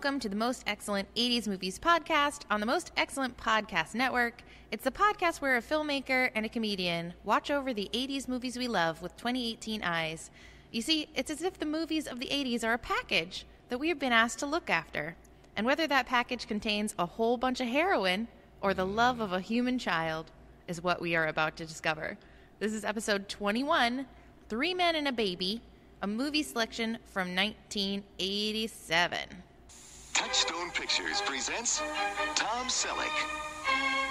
welcome to the Most Excellent 80s Movies podcast on the Most Excellent Podcast Network. It's the podcast where a filmmaker and a comedian watch over the 80s movies we love with 2018 eyes. You see, it's as if the movies of the 80s are a package that we have been asked to look after. And whether that package contains a whole bunch of heroin or the love of a human child is what we are about to discover. This is episode 21, 3 Men and a Baby, a movie selection from 1987. Touchstone Pictures presents Tom Selleck,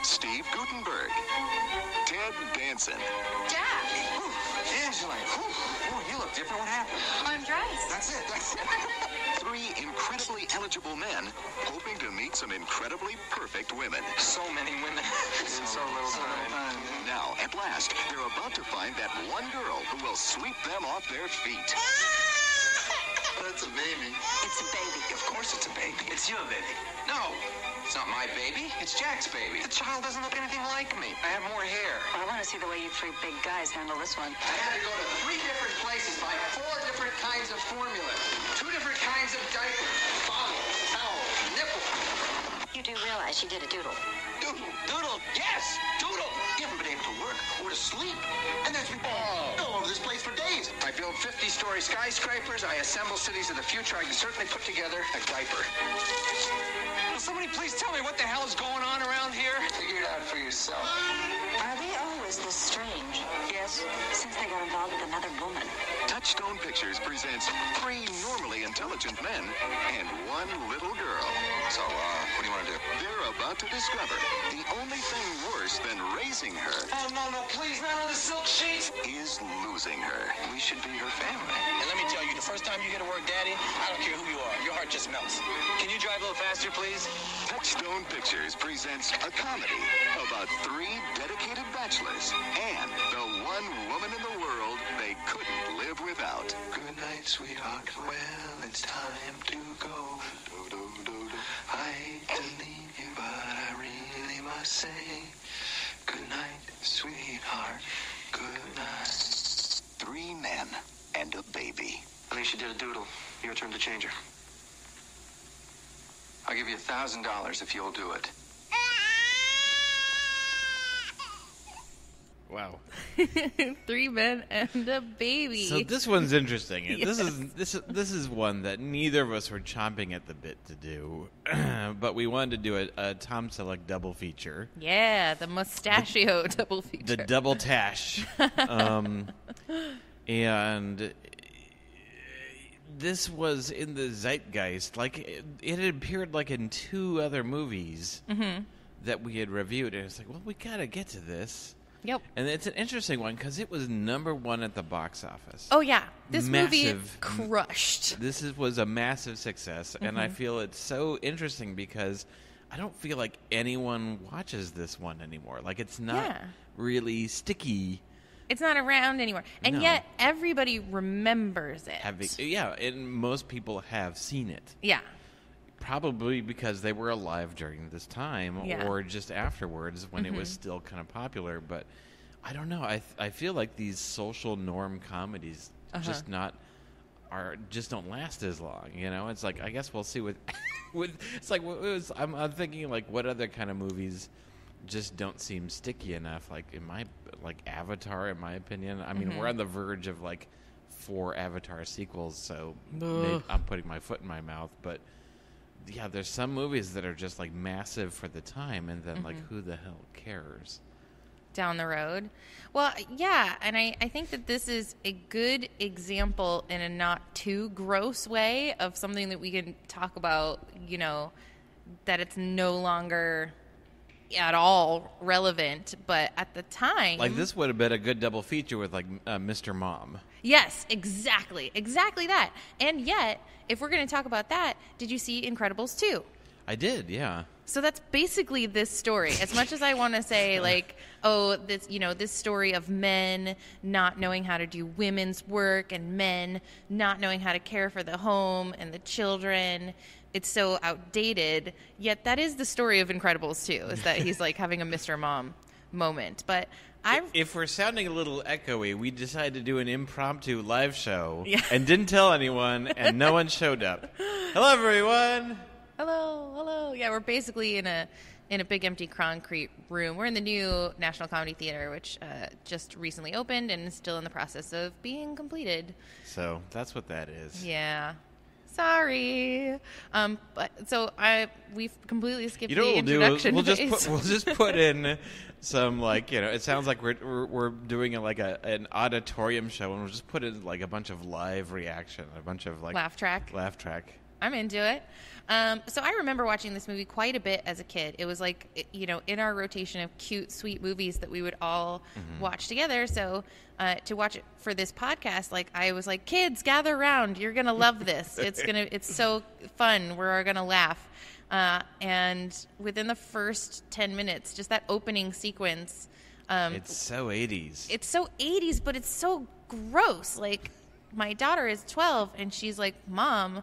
Steve Guttenberg, Ted Danson. Dad! Ooh, Angela, you look different. What happened? I'm dressed. That's it. 3 incredibly eligible men hoping to meet some incredibly perfect women. So many women in so little time. Now, at last, they're about to find that one girl who will sweep them off their feet. That's a baby. It's a baby. Of course it's a baby. It's your baby. No, it's not my baby. It's Jack's baby. The child doesn't look anything like me. I have more hair. I want to see the way you 3 big guys handle this one. I had to go to 3 different places, buy 4 different kinds of formula, 2 different kinds of diapers, bottle, towel, nipple. You do realize you did a doodle. Doodle, yes, doodle. You haven't been able to work or to sleep. And there's been all over this place for days. I build 50-story skyscrapers. I assemble cities of the future. I can certainly put together a diaper. Will somebody please tell me what the hell is going on around here? Figure it out for yourself. Are they always this strange? Yes. Since they got involved with another woman. Touchstone Pictures presents 3 normally intelligent men and 1 little girl. So, what do you want to do? They're about to discover the only thing worse than raising her Oh, no, please, not on the silk sheets. is losing her. We should be her family. And let me tell you, the first time you get a word daddy, I don't care who you are. Your heart just melts. Can you drive a little faster, please? Touchstone Pictures presents a comedy about 3 dedicated bachelors and the one woman in the world they couldn't live without. Good night, sweetheart. Well, it's time to go. I hate to leave you, but I really must say, good night, sweetheart. Good night. 3 men and a baby. I think she did a doodle. Your turn to change her. I'll give you $1,000 if you'll do it. Wow. 3 Men and a Baby. So this one's interesting. Yes. This is one that neither of us were chomping at the bit to do, but we wanted to do a Tom Selleck double feature. Yeah, the mustachio double feature. The double tash. And this was in the zeitgeist. Like it had appeared like in 2 other movies that we had reviewed, and it's like, well, we gotta get to this. Yep. And it's an interesting one because it was #1 at the box office. Oh, yeah. This movie Massive. crushed. Was a massive success, and I feel it's so interesting because I don't feel like anyone watches this one anymore. Like, it's not really sticky. It's not around anymore. And No. yet, everybody remembers it. And most people have seen it. Yeah. Probably because they were alive during this time Yeah. or just afterwards when it was still kind of popular. But I don't know. I feel like these social norm comedies just don't last as long. You know, it's like, I guess we'll see with it's like I'm thinking like what other kind of movies just don't seem sticky enough. Like Avatar, in my opinion. I mean, we're on the verge of like 4 Avatar sequels, so maybe I'm putting my foot in my mouth, but. Yeah, there's some movies that are just like massive for the time, and then like who the hell cares? Down the road. Well, yeah, and I think that this is a good example in a not too gross way of something that we can talk about, you know, that it's no longer at all relevant, but at the time... Like this would have been a good double feature with like Mr. Mom. Yes, exactly that. And yet, if we're going to talk about that, did you see Incredibles 2? I did, yeah. So that's basically this story. As much as I want to say, like, oh, this story of men not knowing how to do women's work and men not knowing how to care for the home and the children, it's so outdated. Yet that is the story of Incredibles 2, is that he's like having a Mr. Mom moment. But if we're sounding a little echoey, we decided to do an impromptu live show and didn't tell anyone, and no one showed up. Hello, everyone. Yeah, we're basically in a big empty concrete room. We're in the new National Comedy Theater, which just recently opened and is still in the process of being completed. So that's what that is. Yeah. Sorry. We've completely skipped You know the what introduction we'll do? phase. We'll just put in some, like, it sounds like we're doing an auditorium show, and we'll just put in like a bunch of live reaction, a bunch of like Laugh track. I'm into it. So I remember watching this movie quite a bit as a kid. It was like, in our rotation of cute, sweet movies that we would all watch together. So to watch it for this podcast, like, I was like, kids, gather around. You're going to love this. It's so fun. We're going to laugh. And within the first 10 minutes, just that opening sequence. It's so 80s. It's so 80s, but it's so gross. Like, my daughter is 12, and she's like, Mom,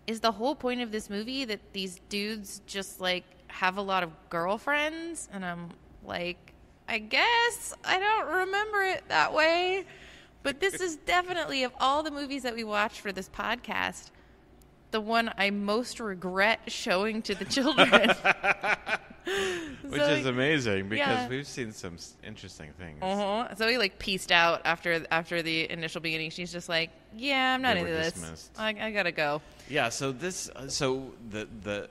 is the whole point of this movie that these dudes just, like, have a lot of girlfriends? And I'm like, I guess I don't remember it that way. But this is definitely, of all the movies that we watched for this podcast, the one I most regret showing to the children. Which is amazing, because we've seen some interesting things. So we, like, pieced out after the initial beginning. She's just like, yeah, I'm not into this. Dismissed. I gotta go. Yeah, so this, the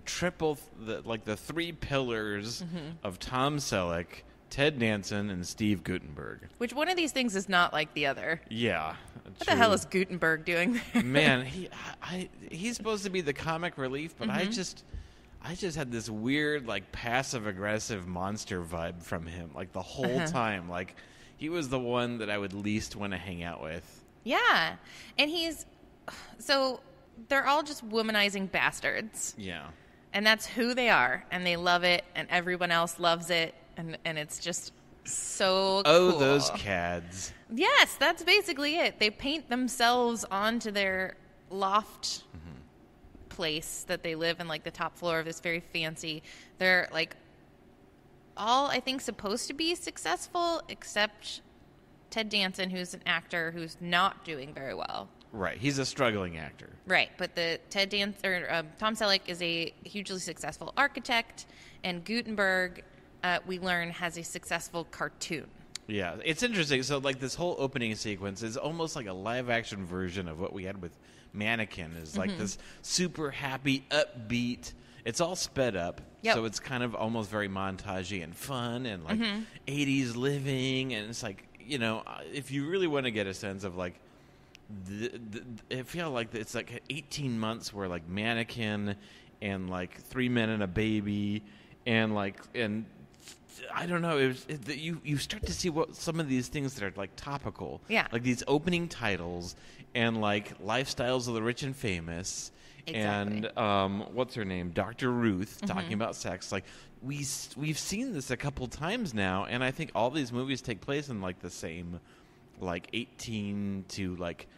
triple, the three pillars of Tom Selleck, Ted Danson, and Steve Guttenberg. Which one of these things is not like the other? Yeah. What the hell is Guttenberg doing there? Man, he's supposed to be the comic relief, but I just had this weird, like, passive-aggressive monster vibe from him, like, the whole time. Like, he was the one that I would least want to hang out with. Yeah. And they're all just womanizing bastards. Yeah. And that's who they are. And they love it, and everyone else loves it. And it's just so cool. Oh, those cads. Yes, that's basically it. They paint themselves onto their loft place that they live in, like the top floor of this very fancy. They're, like, all, I think, supposed to be successful, except Ted Danson, who's an actor who's not doing very well. Right, he's a struggling actor. Right, but the Tom Selleck is a hugely successful architect, and Guttenberg, we learn, has a successful cartoon. Yeah, it's interesting. So, like, this whole opening sequence is almost like a live-action version of what we had with Mannequin. Is like this super happy, upbeat. It's all sped up, so it's kind of almost very montagey and fun and, like, 80s living. And it's like, if you really want to get a sense of, like, I feel like it's like 18 months where, like, Mannequin and, like, 3 Men and a Baby and, like, and I don't know, you start to see what some of these things that are, like, topical. Yeah. Like these opening titles and, like, Lifestyles of the Rich and Famous. Exactly. And what's her name? Dr. Ruth talking about sex. Like, we've seen this a couple times now, and I think all these movies take place in, like, the same, like, 18 to, like,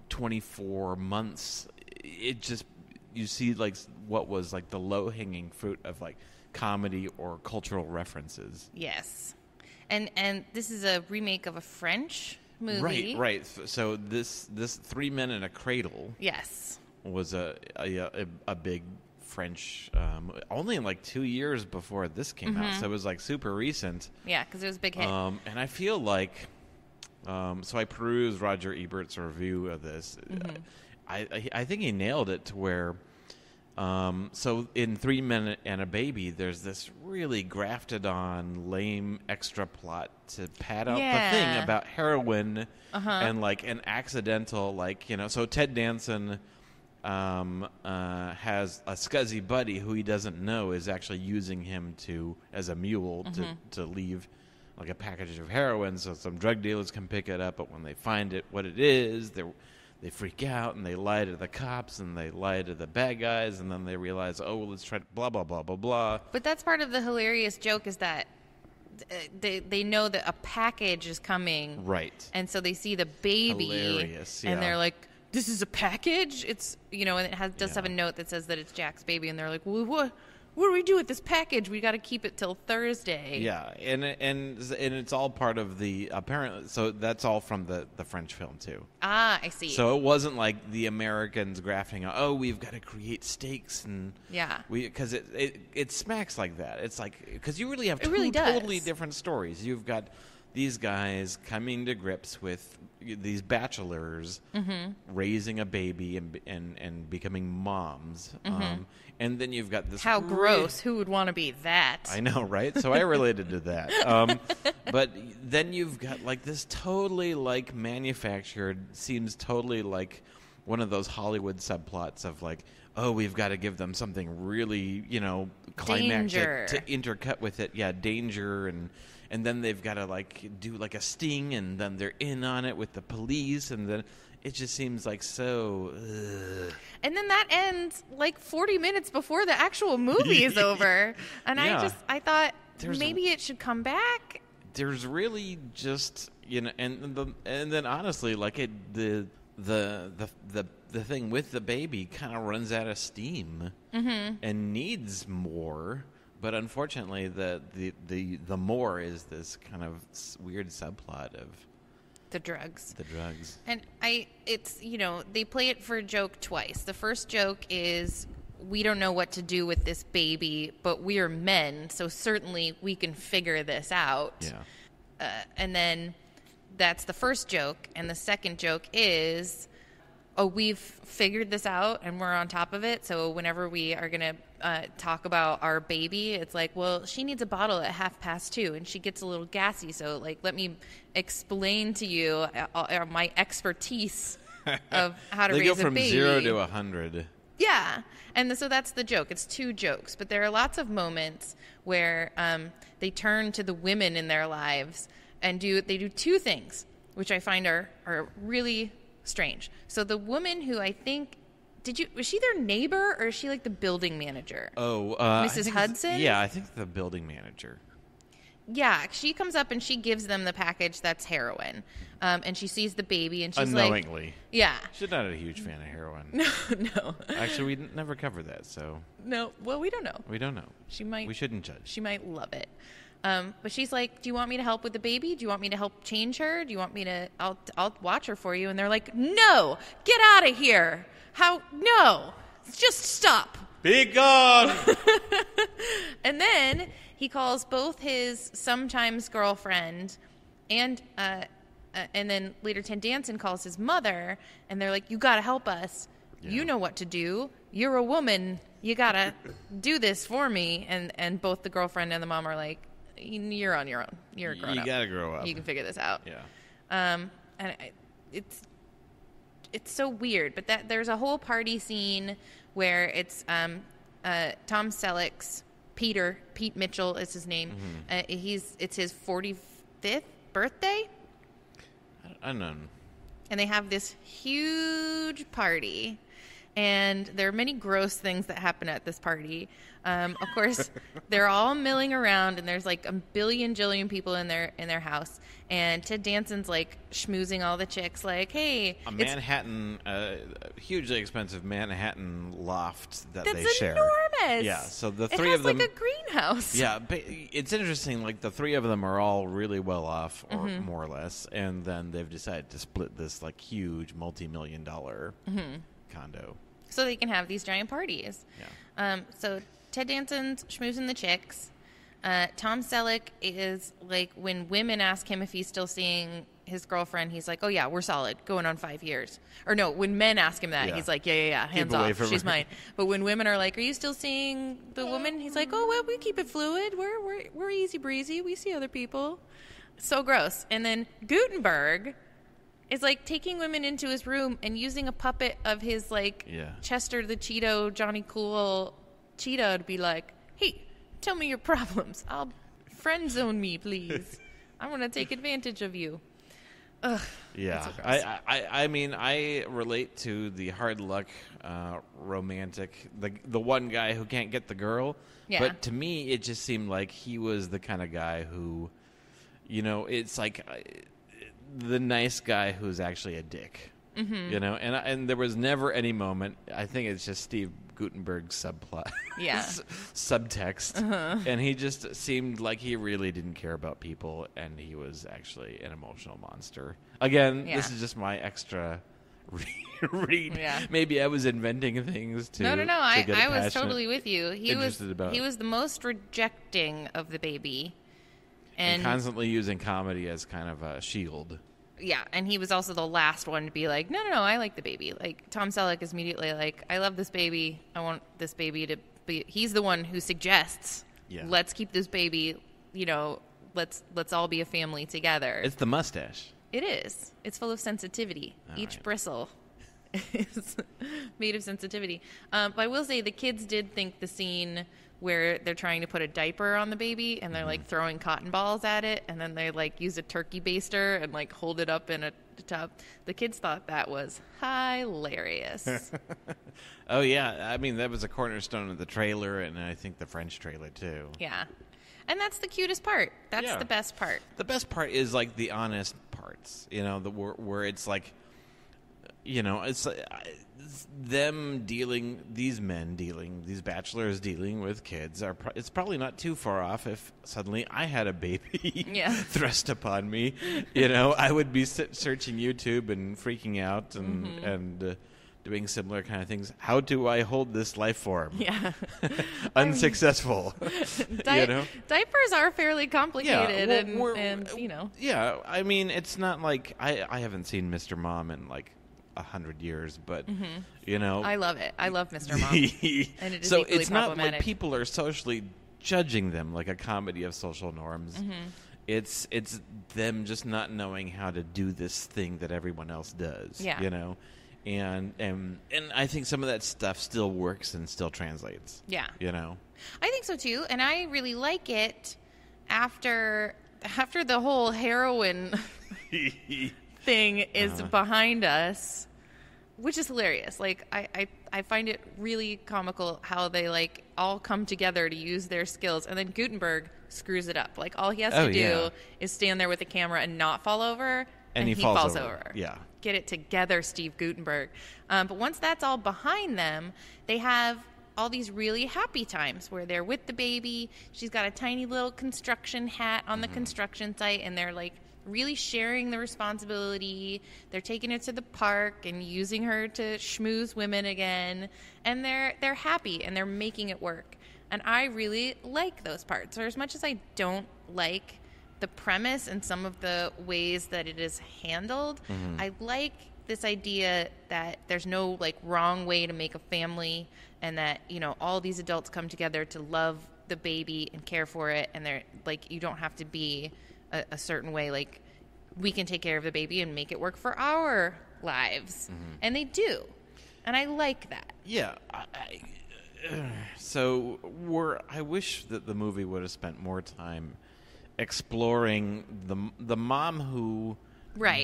24 months. It just, you see, like, what was, like, the low-hanging fruit of, like, comedy or cultural references. Yes. And this is a remake of a French movie. Right. So this 3 Men in a Cradle. Yes. Was a big French, only in, like, 2 years before this came out. So it was, like, super recent. Yeah, because it was a big hit. And I feel like, so I perused Roger Ebert's review of this. I think he nailed it to where, so in 3 Men and a Baby, there's this really grafted on, lame extra plot to pad out the thing about heroin and, like, an accidental, like, so Ted Danson has a scuzzy buddy who he doesn't know is actually using him as a mule to leave, like, a package of heroin, so some drug dealers can pick it up. But when they find what it is, they freak out and they lie to the cops and they lie to the bad guys, and then they realize, oh, well, let's try blah blah blah blah blah. But that's part of the hilarious joke, is that they know that a package is coming, right? And so they see the baby, hilarious, and they're like, "This is a package." It's and it does have a note that says that it's Jack's baby, and they're like, "Well, what do we do with this package? We got to keep it till Thursday. Yeah, and it's all part of the apparently. So that's all from the French film too. Ah, I see. So it wasn't like the Americans grafting. Oh, we've got to create stakes and because it smacks like that. It's like because you really have two totally different stories. You've got these guys coming to grips with these bachelors raising a baby and becoming moms. And then you've got this... How gross. Who would want to be that? I know, right? So I related to that. But then you've got like this totally like manufactured, seems totally like one of those Hollywood subplots of like, oh, we've got to give them something really, climactic to intercut with it. Yeah, danger and then they've got to like do like a sting, and then they're in on it with the police, and then it just seems like so. And then that ends like 40 minutes before the actual movie is over, and I thought maybe it should come back. There's really just and then honestly, like the thing with the baby kind of runs out of steam and needs more. But unfortunately, the more is this kind of weird subplot of the drugs. And it's they play it for a joke twice. The first joke is we don't know what to do with this baby, but we're men, so certainly we can figure this out. Yeah. And then that's the first joke, and the second joke is, oh, we've figured this out and we're on top of it. So whenever we are going to talk about our baby, it's like, well, she needs a bottle at 2:30 and she gets a little gassy. So like, let me explain to you my expertise of how to raise a baby. They go from 0 to 100. Yeah. And so that's the joke. It's two jokes, but there are lots of moments where they turn to the women in their lives and they do two things, which I find are really strange. So the woman who I think was she their neighbor, or is she like the building manager? Oh, Mrs. Hudson? Yeah, I think the building manager. Yeah, she comes up and she gives them the package that's heroin. And she sees the baby and she's unknowingly. Like... Yeah. She's not a huge fan of heroin. No. Actually, we never covered that, so... No, well, we don't know. We don't know. She might... We shouldn't judge. She might love it. But she's like, do you want me to help with the baby? Do you want me to help change her? Do you want me to... I'll watch her for you. And they're like, no! Get out of here! How... No! Just stop! Be gone! And then he calls both his sometimes girlfriend and then later Ted Danson calls his mother, and they're like, you gotta help us. Yeah. You know what to do. You're a woman. You gotta do this for me. And both the girlfriend and the mom are like, you're on your own. You're a grown up. You gotta grow up. You can figure this out. Yeah. And it's so weird, but there's a whole party scene where it's Tom Selleck's Pete Mitchell is his name. Mm-hmm. It's his 45th birthday. I don't know. And they have this huge party, and there are many gross things that happen at this party. Of course, they're all milling around, and there's like a jillion people in their house. And Ted Danson's like schmoozing all the chicks, like, "Hey, a Manhattan, hugely expensive Manhattan loft that they share. That's enormous. Yeah, so the three of them, like a greenhouse. Yeah, it's interesting. Like the three of them are all really well off, or more or less, and then they've decided to split this like huge multi-million-dollar condo, so they can have these giant parties. Yeah. So Ted Danson's schmoozing the chicks. Tom Selleck is like, when women ask him if he's still seeing his girlfriend, he's like, oh yeah, we're solid, going on 5 years. Or no, when men ask him that, he's like, yeah, hands off, she's mine. But when women are like, are you still seeing the woman? He's like, oh well, we keep it fluid. We're easy breezy. We see other people. So gross. And then Gutenberg is like taking women into his room and using a puppet of his like Chester the Cheeto, Johnny Cool Cheetah to be like, hey, tell me your problems. I'll friend zone me, please. I want to take advantage of you. Ugh. Yeah. So gross. I mean, I relate to the hard luck romantic, the one guy who can't get the girl. Yeah. But to me, it just seemed like he was the kind of guy who, it's like the nice guy who's actually a dick. Mm-hmm. And there was never any moment. I think it's just Steve Gutenberg subplot, Yeah. subtext, and he just seemed like he really didn't care about people, and he was actually an emotional monster. Again, this is just my extra read. Yeah. Maybe I was inventing things to. No. To I get was totally with you. He was about. the most rejecting of the baby, and constantly using comedy as kind of a shield. Yeah, and he was also the last one to be like, no, I like the baby. Like, Tom Selleck is immediately like, I love this baby. I want this baby to be... He's the one who suggests, let's keep this baby, let's all be a family together. It's the mustache. It is. It's full of sensitivity. Each bristle is made of sensitivity. But I will say the kids did think the scene where they're trying to put a diaper on the baby and they're like throwing cotton balls at it, and then they like use a turkey baster and like hold it up in a tub. The kids thought that was hilarious. Oh yeah, I mean that was a cornerstone of the trailer, and I think the French trailer too. Yeah, and that's the cutest part. That's the best part. The best part is like the honest parts, where it's like, it's them dealing, these bachelors dealing with kids it's probably not too far off if suddenly I had a baby thrust upon me. I would be searching YouTube and freaking out and doing similar kind of things. How do I hold this life form? Yeah. Unsuccessful. Diapers are fairly complicated and Yeah, I mean, it's not like I haven't seen Mr. Mom in like 100 years, but I love it. I love Mr. Mom, and it is so equally it's not problematic. like people are socially judging them like a comedy of social norms. It's them just not knowing how to do this thing that everyone else does. And I think some of that stuff still works and still translates. Yeah, I think so too, and I really like it after the whole heroin thing is behind us, which is hilarious. Like I find it really comical how they like all come together to use their skills, and then Gutenberg screws it up. Like all he has to do is stand there with the camera and not fall over, and he falls over. Yeah, get it together, Steve Gutenberg. But once that's all behind them, they have all these really happy times where they're with the baby. She's got a tiny little construction hat on the construction site, and they're like really sharing the responsibility. They're taking her to the park and using her to schmooze women again, and they're happy and they're making it work. And I really like those parts. Or as much as I don't like the premise and some of the ways that it is handled, I like this idea that there's no like wrong way to make a family, and that all these adults come together to love the baby and care for it, and they're like, you don't have to be a certain way. Like, we can take care of the baby and make it work for our lives, and they do, and I like that. Yeah. I wish that the movie would have spent more time exploring the mom who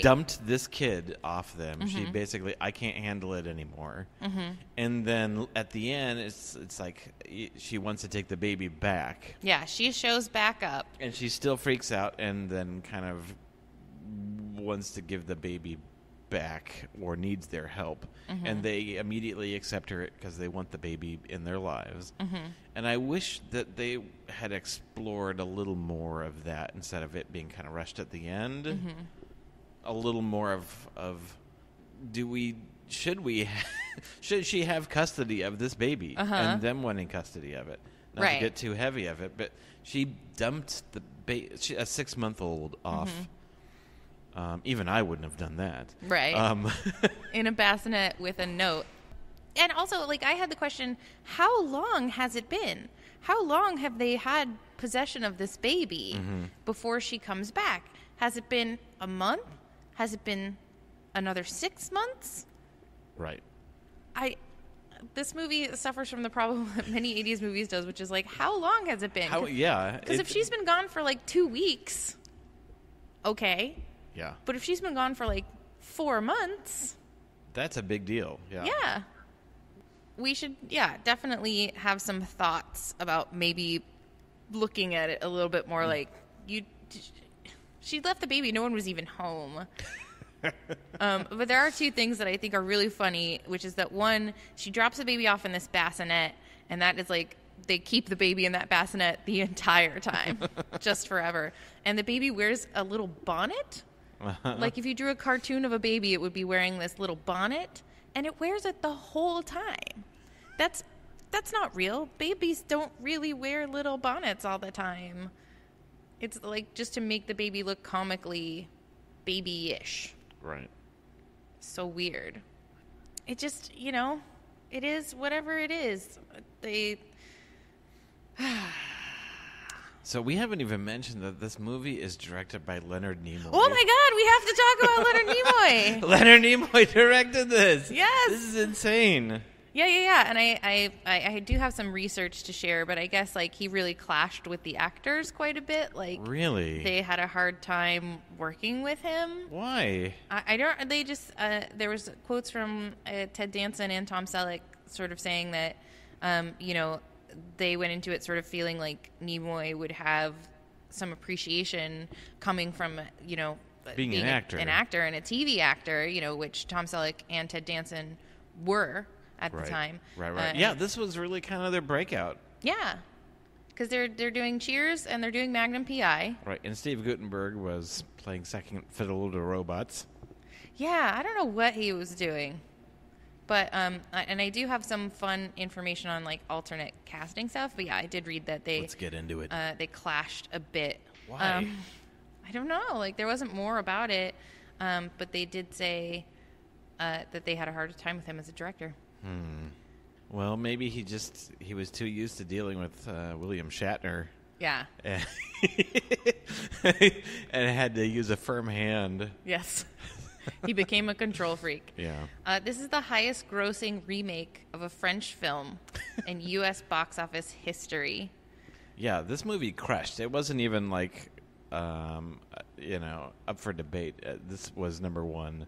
dumped this kid off them. She basically, I can't handle it anymore. And then at the end, it's like she wants to take the baby back. Yeah, she shows back up. And she still freaks out and then kind of wants to give the baby back or needs their help. And they immediately accept her because they want the baby in their lives. And I wish that they had explored a little more of that instead of it being kind of rushed at the end. A little more of should she have custody of this baby and them wanting custody of it, not to get too heavy of it, but she dumped the a 6-month-old off. Even I wouldn't have done that, in a bassinet with a note. And also, like, I had the question, how long has it been? How long have they had possession of this baby before she comes back? Has it been a month? Has it been another 6 months? Right. This movie suffers from the problem that many 80s movies does, which is like, how long has it been? Because if she's been gone for like 2 weeks, okay. Yeah. But if she's been gone for like 4 months, that's a big deal. Yeah. Yeah. We should, definitely have some thoughts about maybe looking at it a little bit more like she left the baby. No one was even home. But there are two things that I think are really funny, which is that one, she drops the baby off in this bassinet, and that is like, they keep the baby in that bassinet the entire time, just forever. And the baby wears a little bonnet. Like if you drew a cartoon of a baby, it would be wearing this little bonnet, and it wears it the whole time. That's not real. Babies don't really wear little bonnets all the time. It's like just to make the baby look comically babyish. Right. So weird. It just, it is whatever it is. So we haven't even mentioned that this movie is directed by Leonard Nimoy. Oh my God, we have to talk about Leonard Nimoy. Leonard Nimoy directed this. Yes. This is insane. Yeah. And I do have some research to share, but I guess like he really clashed with the actors quite a bit. Like really, they had a hard time working with him. Why? I don't. They just there was quotes from Ted Danson and Tom Selleck sort of saying that they went into it sort of feeling like Nimoy would have some appreciation coming from being an actor and a TV actor, which Tom Selleck and Ted Danson were at the time. Right. Yeah, this was really kind of their breakout. Yeah, because they're doing Cheers and they're doing Magnum P.I. Right, and Steve Guttenberg was playing second fiddle to robots. Yeah, I don't know what he was doing. But, and I do have some fun information on, like, alternate casting stuff. But, yeah, I did read that Let's get into it. They clashed a bit. Why? I don't know. Like, there wasn't more about it. But they did say that they had a hard time with him as a director. Well, maybe he was too used to dealing with William Shatner. Yeah. And had to use a firm hand. Yes. He became a control freak. Yeah. This is the highest grossing remake of a French film in U.S. box office history. Yeah, this movie crushed. It wasn't even like, up for debate. This was number one.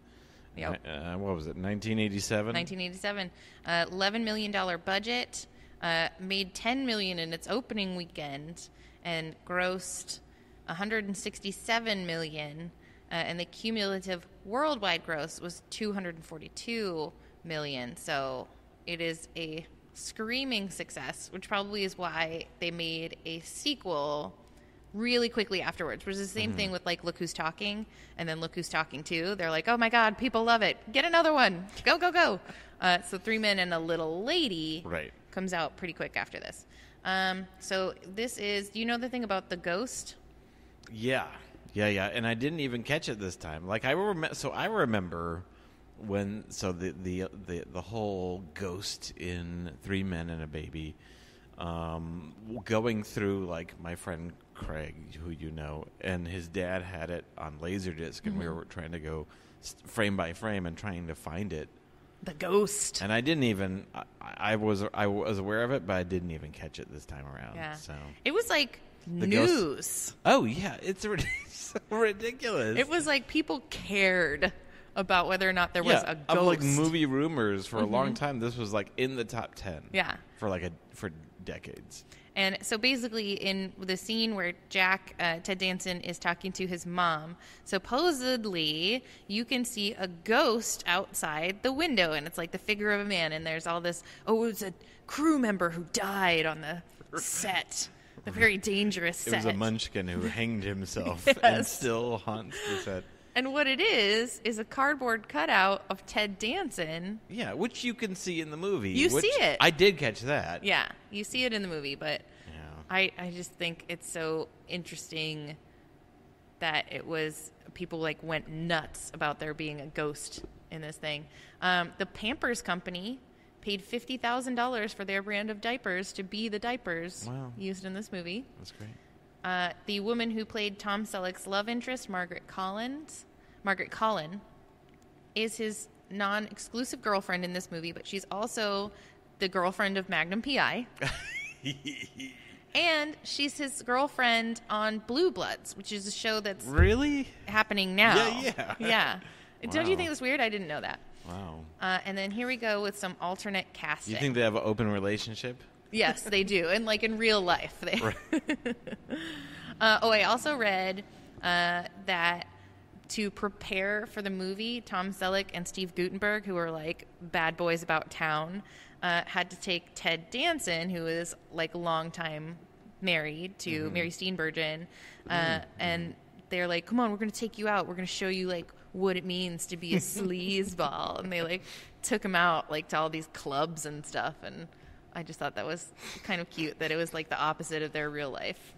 Yep. What was it, 1987? 1987. $11 million budget, made $10 million in its opening weekend, and grossed $167 million. And the cumulative worldwide gross was $242 million. So it is a screaming success, which probably is why they made a sequel really quickly afterwards, which is the same thing with, like, Look Who's Talking and then Look Who's Talking 2. They're like, oh, my God, people love it. Get another one. Go, go, go. So Three Men and a Little Lady comes out pretty quick after this. So this is, do you know the thing about the ghost? Yeah, and I didn't even catch it this time. Like I remember when the whole ghost in Three Men and a Baby, going through, like, my friend Craig, who you know, and his dad had it on Laserdisc, and we were trying to go frame by frame and trying to find it. The ghost. And I didn't even. I was aware of it, but I didn't even catch it this time around. Yeah. So it was like the news. Ghost. Oh yeah, it's so ridiculous. It was like people cared about whether or not there was a ghost. Of like movie rumors for a long time. This was like in the top 10. Yeah. For decades. And so basically in the scene where Jack, Ted Danson, is talking to his mom, supposedly you can see a ghost outside the window, and it's like the figure of a man, and there's all this, it was a crew member who died on the set, the very dangerous set. It was a munchkin who hanged himself and still haunts the set. And what it is a cardboard cutout of Ted Danson. Yeah, which you can see in the movie. You see it. I did catch that. Yeah, you see it in the movie, but I just think it's so interesting that it was, people like went nuts about there being a ghost in this thing. The Pampers Company paid $50,000 for their brand of diapers to be the diapers used in this movie. That's great. The woman who played Tom Selleck's love interest, Margaret Collin, is his non-exclusive girlfriend in this movie, but she's also the girlfriend of Magnum P.I. And she's his girlfriend on Blue Bloods, which is a show that's really happening now. Yeah. Don't you think that's weird? I didn't know that. Wow. And then here we go with some alternate casting. You think they have an open relationship? Yes, they do. And like in real life. I also read that to prepare for the movie, Tom Selleck and Steve Guttenberg, who were like bad boys about town, had to take Ted Danson, who is like a longtime married to Mary Steenburgen, and they're like, come on, we're going to take you out. We're going to show you like what it means to be a sleazeball. And they like took him out like to all these clubs and stuff. And I just thought that was kind of cute that it was like the opposite of their real life,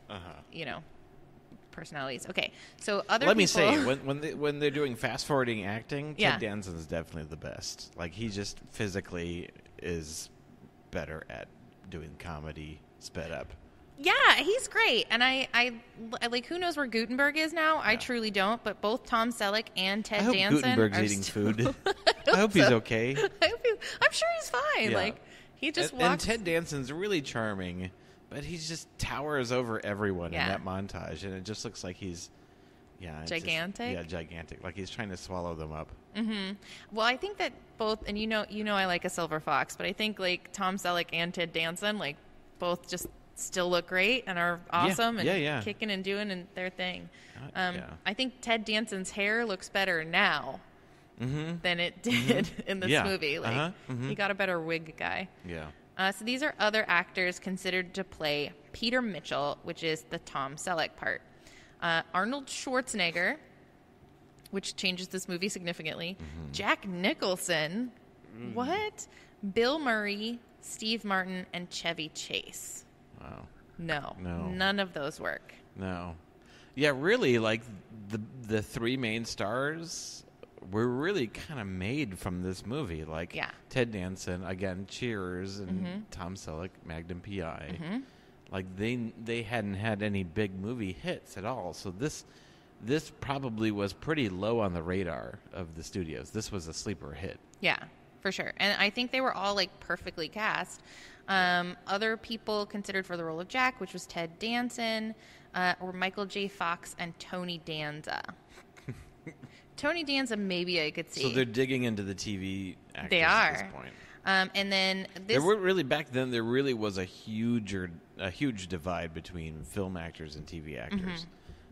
personalities. Okay, so other Let people... me say, when they're doing fast-forwarding acting, Yeah. Ted Danson's definitely the best. Like, he just physically is better at doing comedy sped up. Yeah, he's great. And I like, who knows where Gutenberg is now? I truly don't. But both Tom Selleck and Ted I hope Danson Gutenberg's are eating still... food. I hope he's okay. I'm sure he's fine. Yeah. Like, he just and walks... Ted Danson's really charming, but he just towers over everyone Yeah. in that montage, and it just looks like he's... Yeah, it's Gigantic? gigantic. Like he's trying to swallow them up. Well, I think that both... And you know I like a silver fox, but I think, like, Tom Selleck and Ted Danson, like, both just... still look great and are awesome and kicking and doing their thing. I think Ted Danson's hair looks better now than it did in this movie. Like he got a better wig guy. Yeah. So these are other actors considered to play Peter Mitchell, which is the Tom Selleck part. Arnold Schwarzenegger, which changes this movie significantly. Jack Nicholson. What? Bill Murray, Steve Martin, and Chevy Chase. Wow. No. No. None of those work. No. Yeah, really, like, the three main stars were really kind of made from this movie. Like, Ted Danson, again, Cheers, and Tom Selleck, Magnum P.I. Like, they hadn't had any big movie hits at all. So this probably was pretty low on the radar of the studios. This was a sleeper hit. Yeah, for sure. And I think they were all, like, perfectly cast. Other people considered for the role of Jack, which was Ted Danson, or Michael J. Fox and Tony Danza. Tony Danza, maybe I could see. So they're digging into the TV actors They are. at this point. And then this... There were really, back then, there really was a huge divide between film actors and TV actors.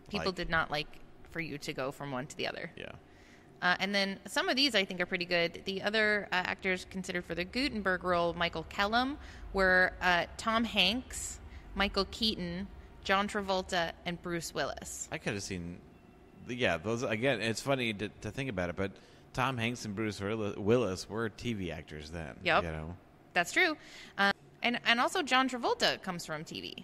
People did not like for you to go from one to the other. Yeah. And then some of these I think are pretty good. The other actors considered for the Gutenberg role, Michael Kellum, were Tom Hanks, Michael Keaton, John Travolta, and Bruce Willis. I could have seen... Yeah, those, again, it's funny to think about it, but Tom Hanks and Bruce Willis were TV actors then. Yep. You know? That's true. And also John Travolta comes from TV.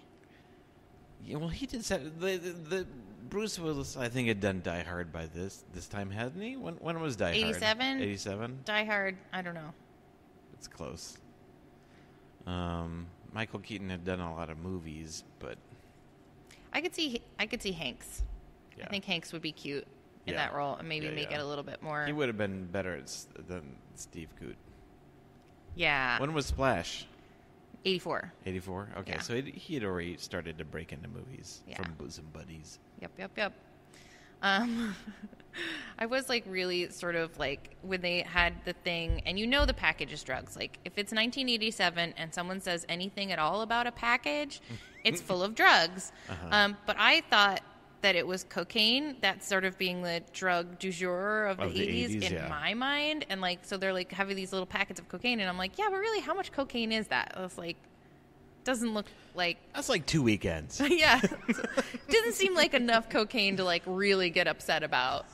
Yeah, well, he did... The Bruce Willis, I think, had done Die Hard by this time, hadn't he? When was Die Hard? 87? 87? Die Hard, I don't know. It's close. Michael Keaton had done a lot of movies, but... I could see Hanks. Yeah. I think Hanks would be cute in that role and maybe make it a little bit more... He would have been better than Steve Gut. Yeah. When was Splash? 84. 84? Okay, Yeah. so he had already started to break into movies Yeah. from Bosom Buddies. Yep. I was like really sort of like when they had the thing, and you know the package is drugs. Like if it's 1987 and someone says anything at all about a package, it's full of drugs. But I thought that it was cocaine. That's sort of being the drug du jour of the 80s in my mind. And like, so they're like having these little packets of cocaine, and I'm like, yeah, but really, how much cocaine is that? I was like, doesn't look like... That's like 2 weekends. Yeah. Didn't seem like enough cocaine to like really get upset about.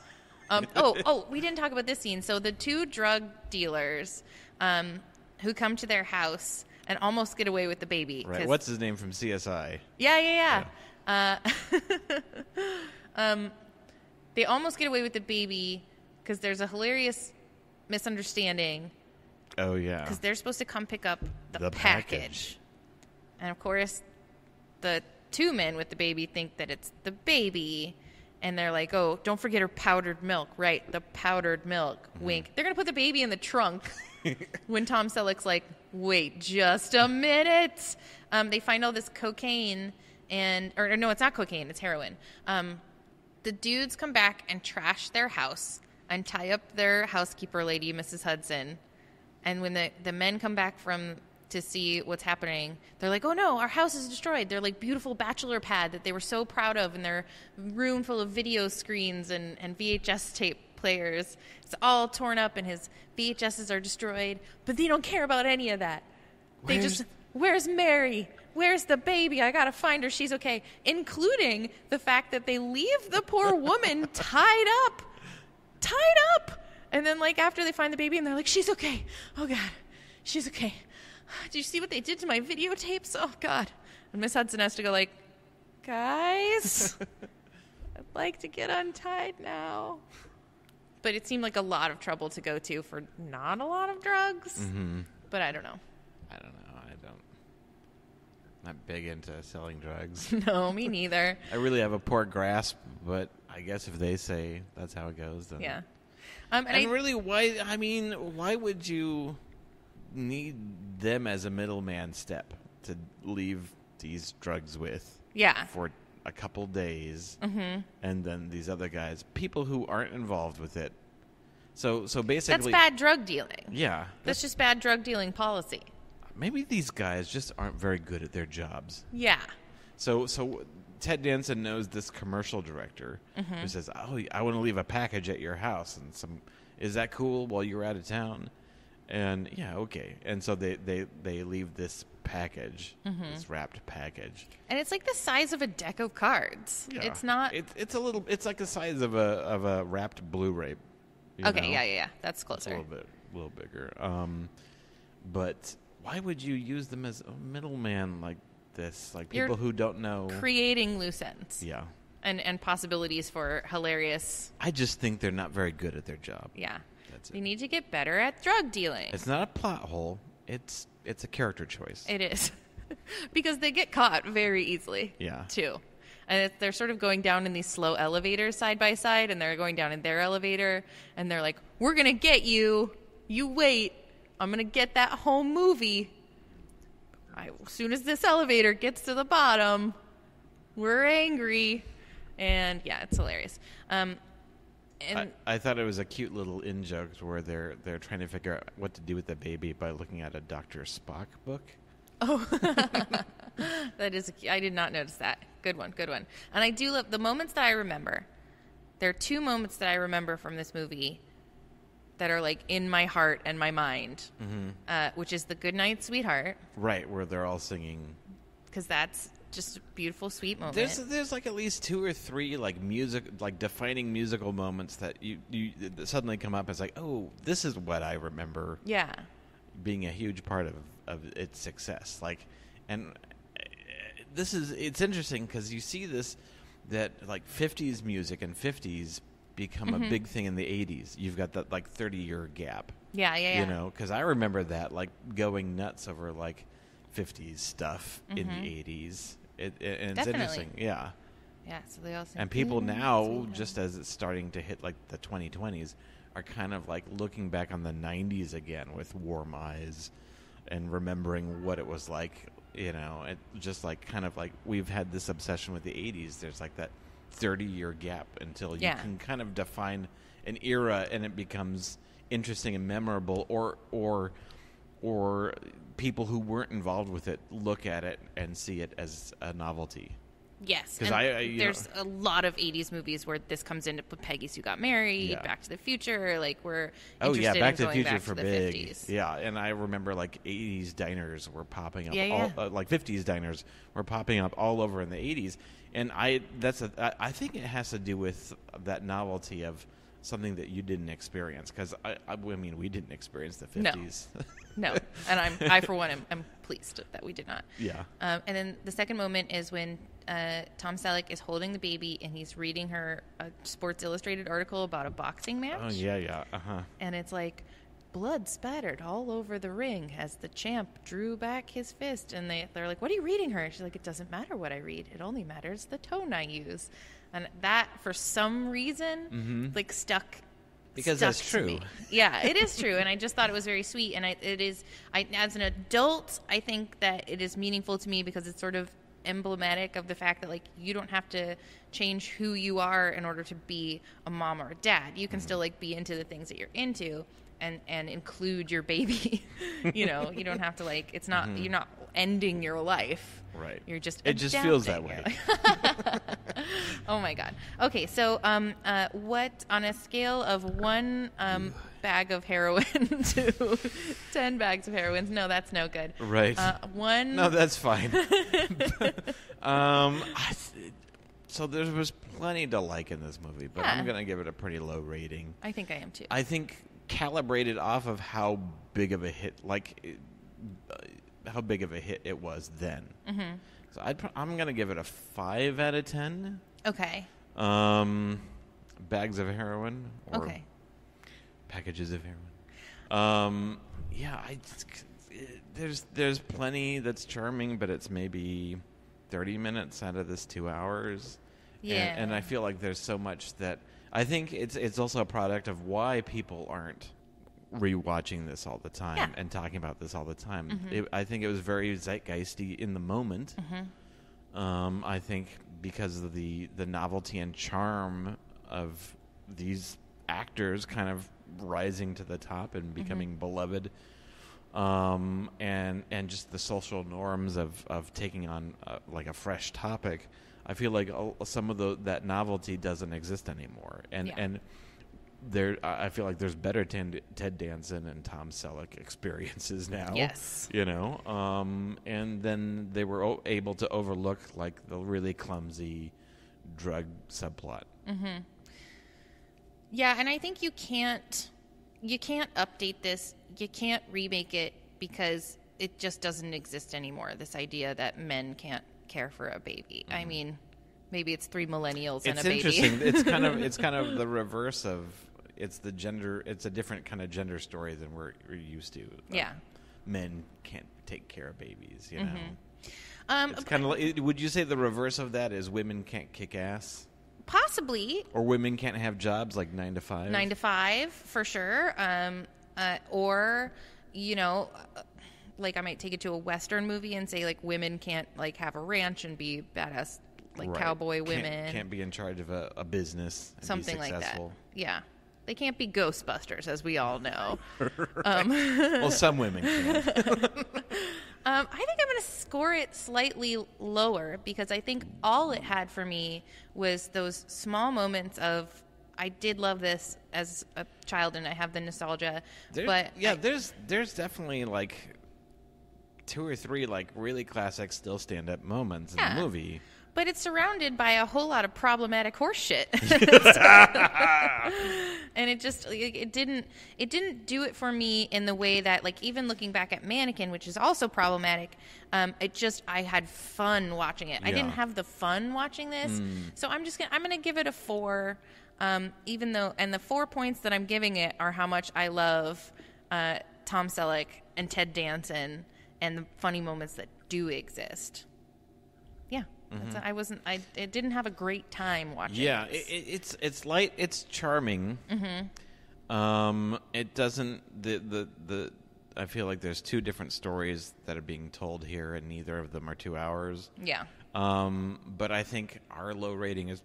We didn't talk about this scene. So the two drug dealers who come to their house and almost get away with the baby. Right. What's his name from CSI? Yeah. They almost get away with the baby because there's a hilarious misunderstanding. Oh, yeah. Because they're supposed to come pick up the package. And, of course, the two men with the baby think that it's the baby. And they're like, oh, don't forget her powdered milk. Right, the powdered milk. Wink. They're going to put the baby in the trunk when Tom Selleck's like, wait just a minute. They find all this cocaine. Or no, it's not cocaine. It's heroin. The dudes come back and trash their house and tie up their housekeeper lady, Mrs. Hudson. And when the men come back from to see what's happening. They're like, oh no, our house is destroyed. Their like beautiful bachelor pad that they were so proud of in their room full of video screens and VHS tape players. It's all torn up and his VHSs are destroyed. But they don't care about any of that. They just, where's Mary? Where's the baby? I gotta find her. She's okay. Including the fact that they leave the poor woman tied up. And then like after they find the baby and they're like, she's okay. Oh God, she's okay. Did you see what they did to my videotapes? Oh, God. And Miss Hudson has to go like, guys, I'd like to get untied now. But it seemed like a lot of trouble to go to for not a lot of drugs. Mm-hmm. But I don't know. I'm not big into selling drugs. No, me neither. I really have a poor grasp, but I guess if they say that's how it goes, then... Yeah. Really, why would you need them as a middleman step to leave these drugs with for a couple days, and then these other guys, people who aren't involved with it. So basically, that's bad drug dealing. Yeah, that's just bad drug dealing policy. Maybe these guys just aren't very good at their jobs. Yeah. So Ted Danson knows this commercial director who says, "Oh, I want to leave a package at your house," and is that cool while you're out of town? And yeah, okay. And so they leave this package, this wrapped package, and it's like the size of a deck of cards. Yeah. It's not. It's it's like the size of a wrapped Blu-ray. Okay, yeah, that's closer. It's a little bigger. But why would you use them as a middleman like this? Like people who don't know, creating loose ends. Yeah. And possibilities for hilarious. I just think they're not very good at their job. Yeah. They need to get better at drug dealing. It's not a plot hole. It's a character choice. It is. Because they get caught very easily. Yeah. Too. And they're sort of going down in these slow elevators side by side, and they're going down in their elevator, and they're like, we're going to get you. You wait. I'm going to get that home movie. As soon as this elevator gets to the bottom, we're angry. And yeah, it's hilarious. And I thought it was a cute little in-joke where they're trying to figure out what to do with the baby by looking at a Dr. Spock book. Oh, that is. I did not notice that. Good one. And I do love the moments that I remember. There are two moments that I remember from this movie that are like in my heart and my mind, which is the "Good Night, Sweetheart." Right, where they're all singing. Because that's just a beautiful, sweet moment. There's like at least two or three like defining musical moments that you suddenly come up as like, oh, this is what I remember. Yeah. Being a huge part of its success. Like, and it's interesting because you see this, that like 50s music and 50s become a big thing in the 80s. You've got that like 30-year gap. Yeah. You know, because I remember that like going nuts over like 50s stuff in the 80s. And it's Definitely. interesting. Yeah. Yeah, so they all sing. And people now, just as it's starting to hit like the 2020s, are kind of like looking back on the 90s again with warm eyes and remembering what it was like, you know, it just like kind of like we've had this obsession with the 80s. There's like that 30-year gap until you can kind of define an era and it becomes interesting and memorable, or people who weren't involved with it look at it and see it as a novelty. Yes, because there's a lot of 80s movies where this comes into Peggy Sue Got Married, Back to the Future, like we're interested Back in going to the Future back for to the big. 50s. Yeah, and I remember like 80s diners were popping up, like 50s diners were popping up all over in the 80s, and I think it has to do with that novelty of something that you didn't experience, because I mean we didn't experience the 50s. No, and I for one am pleased that we did not. Yeah. And then the second moment is when Tom Selleck is holding the baby and he's reading her a Sports Illustrated article about a boxing match. Oh yeah, And it's like blood spattered all over the ring as the champ drew back his fist, and they're like, "What are you reading her?" She's like, "It doesn't matter what I read. It only matters the tone I use." And that, for some reason, like stuck. Because that's true. Yeah, it is true, and I just thought it was very sweet. And it is. As an adult, I think that it is meaningful to me because it's sort of emblematic of the fact that like you don't have to change who you are in order to be a mom or a dad. You can still like be into the things that you're into, and include your baby. You know, you don't have to like. It's not you're not ending your life. Right. You're just it just feels that adapting. way. Oh my God. Okay, so what on a scale of one bag of heroin to 10 bags of heroin? No, that's no good. Right. One. No, that's fine. So there was plenty to like in this movie, but I'm going to give it a pretty low rating. I think I am too. I think calibrated off of how big of a hit, how big of a hit it was then. Mm-hmm. So I'm going to give it a 5 out of 10. Okay. Bags of heroin or okay. Packages of heroin. Yeah, there's plenty that's charming, but it's maybe 30 minutes out of this 2 hours. Yeah. And I feel like there's so much that I think it's also a product of why people aren't rewatching this all the time and talking about this all the time. Mm-hmm. I think it was very zeitgeisty in the moment. Mm-hmm. I think because of the novelty and charm of these actors kind of rising to the top and becoming beloved, and just the social norms of taking on like a fresh topic. I feel like some of that novelty doesn't exist anymore, and I feel like there's better Ted Danson and Tom Selleck experiences now. Yes, you know, and then they were able to overlook like the really clumsy drug subplot. Mm-hmm. Yeah, and I think you can't update this. You can't remake it because it just doesn't exist anymore. This idea that men can't care for a baby. Mm-hmm. I mean, maybe it's 3 millennials and a baby. It's interesting. It's kind of the reverse of it's the gender. It's a different kind of gender story than we're used to. Yeah, men can't take care of babies. You mm-hmm. know, it's kind of. Would you say the reverse of that is women can't kick ass? Possibly. Or women can't have jobs like 9 to 5. 9 to 5 for sure. Or you know. Like I might take it to a Western movie and say like women can't like have a ranch and be badass like cowboy women. Can't be in charge of a business. And something be successful. like that. Yeah, they can't be Ghostbusters, as we all know. Well, some women can. I think I'm going to score it slightly lower because I think all it had for me was those small moments of. I did love this as a child, and I have the nostalgia. There's definitely like 2 or 3 like really classic still stand up moments in the movie. But it's surrounded by a whole lot of problematic horse shit. And it didn't do it for me in the way that like even looking back at Mannequin, which is also problematic, I had fun watching it. Yeah. I didn't have the fun watching this. So I'm gonna give it a 4. Even though, and the 4 points that I'm giving it are how much I love Tom Selleck and Ted Danson and the funny moments that do exist. Yeah, I didn't have a great time watching. Yeah, this. it's light, it's charming. Mm-hmm. It doesn't I feel like there's 2 different stories that are being told here, and neither of them are 2 hours. Yeah. But I think our low rating is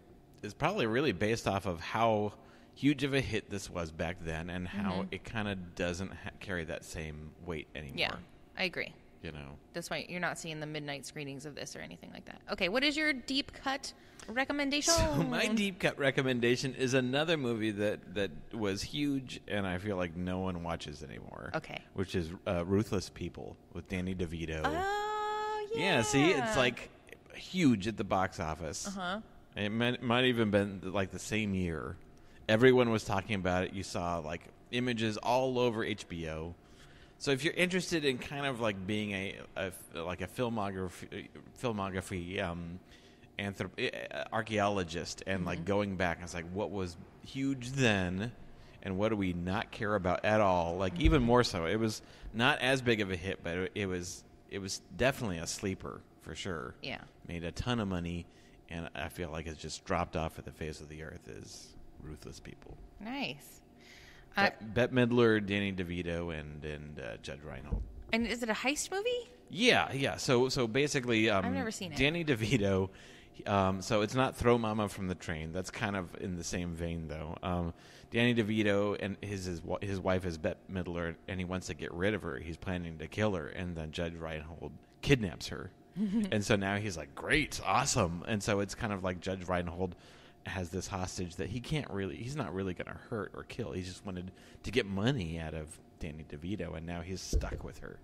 probably really based off of how huge of a hit this was back then and how it kind of doesn't carry that same weight anymore. Yeah, I agree. You know. That's why you're not seeing the midnight screenings of this or anything like that. Okay, what is your deep cut recommendation? So my deep cut recommendation is another movie that was huge and I feel like no one watches anymore. Okay. Which is Ruthless People with Danny DeVito. Oh, yeah. Yeah, see, it's like huge at the box office. Uh-huh. It might even been like the same year. Everyone was talking about it. You saw like images all over HBO. So if you're interested in kind of like being a filmography archaeologist and like going back, it's like what was huge then and what do we not care about at all? Like even more so. It was not as big of a hit, but it was definitely a sleeper for sure. Yeah. Made a ton of money. And I feel like it's just dropped off at the face of the earth is Ruthless People. Nice. Bette Midler, Danny DeVito, and Judge Reinhold. And is it a heist movie? Yeah. So basically, I've never seen it. Danny DeVito, So it's not Throw Mama from the Train. That's kind of in the same vein, though. Danny DeVito and his wife is Bette Midler, and he wants to get rid of her. He's planning to kill her, and then Judge Reinhold kidnaps her. And so now he's like, great, awesome. And so it's kind of like Judge Reinhold has this hostage that he's not really going to hurt or kill. He just wanted to get money out of Danny DeVito, and now he's stuck with her.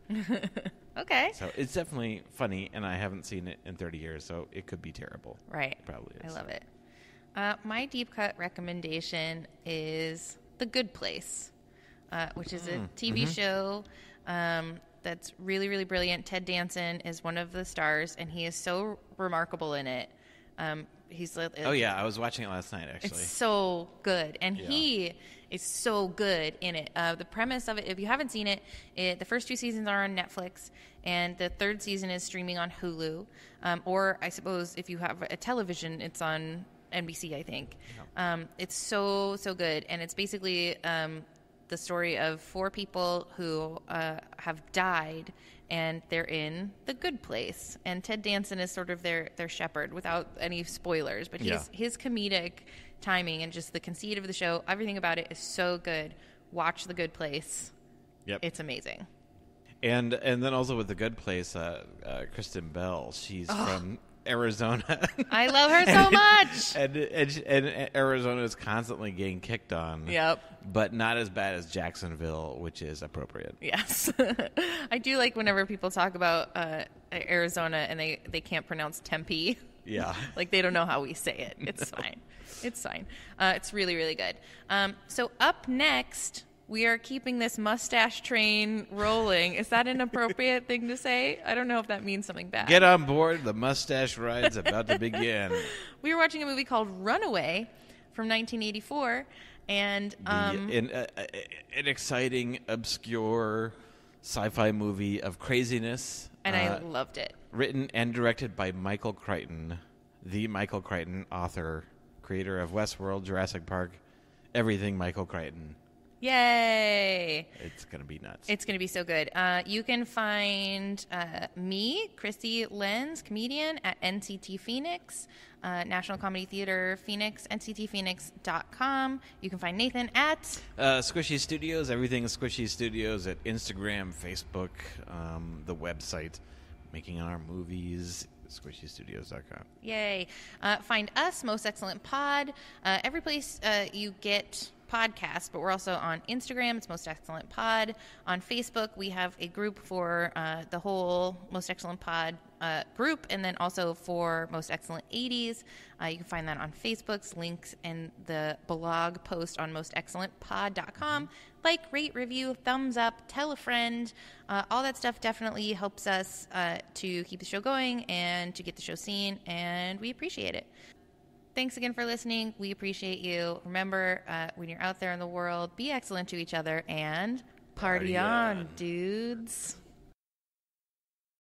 Okay. So it's definitely funny, and I haven't seen it in 30 years, so it could be terrible. Right. It probably is. I love it. My deep cut recommendation is The Good Place, which is a TV show that's really, really brilliant. Ted Danson is one of the stars, and he is so remarkable in it. He's oh yeah, I was watching it last night actually. It's so good, and he is so good in it. The premise of it, if you haven't seen it, the first 2 seasons are on Netflix, and the 3rd season is streaming on Hulu, or I suppose if you have a television, it's on NBC, I think. Yeah. It's so good, and it's basically the story of 4 people who have died, and they're in the good place. And Ted Danson is sort of their shepherd, without any spoilers. But his comedic timing and just the conceit of the show, everything about it is so good. Watch The Good Place. Yep. It's amazing. And then also with The Good Place, Kristen Bell, she's from Arizona. I love her so much. And Arizona is constantly getting kicked on. Yep. But not as bad as Jacksonville, which is appropriate. Yes. I do like whenever people talk about Arizona and they can't pronounce Tempe. Yeah. Like they don't know how we say it. It's fine. It's fine. It's really, really good. So up next, we are keeping this mustache train rolling. Is that an appropriate thing to say? I don't know if that means something bad. Get on board. The mustache ride's about to begin. We were watching a movie called Runaway from 1984. And an exciting, obscure sci-fi movie of craziness. And I loved it. Written and directed by Michael Crichton, the Michael Crichton, author, creator of Westworld, Jurassic Park, everything Michael Crichton. Yay! It's going to be nuts. It's going to be so good. You can find me, Krissy Lenz, comedian, at NCT Phoenix, National Comedy Theater Phoenix, nctphoenix.com. You can find Nathan at Squishy Studios. Everything is Squishy Studios at Instagram, Facebook, the website, Making Our Movies, squishystudios.com. Yay. Find us, Most Excellent Pod, every place you get podcast, but we're also on Instagram. It's Most Excellent Pod. On Facebook, we have a group for the whole Most Excellent Pod group, and then also for Most Excellent 80s. You can find that on Facebook's links in the blog post on mostexcellentpod.com. Like, rate, review, thumbs up, tell a friend. All that stuff definitely helps us to keep the show going and to get the show seen, and we appreciate it. Thanks again for listening. We appreciate you. Remember, when you're out there in the world, be excellent to each other and party on, dudes.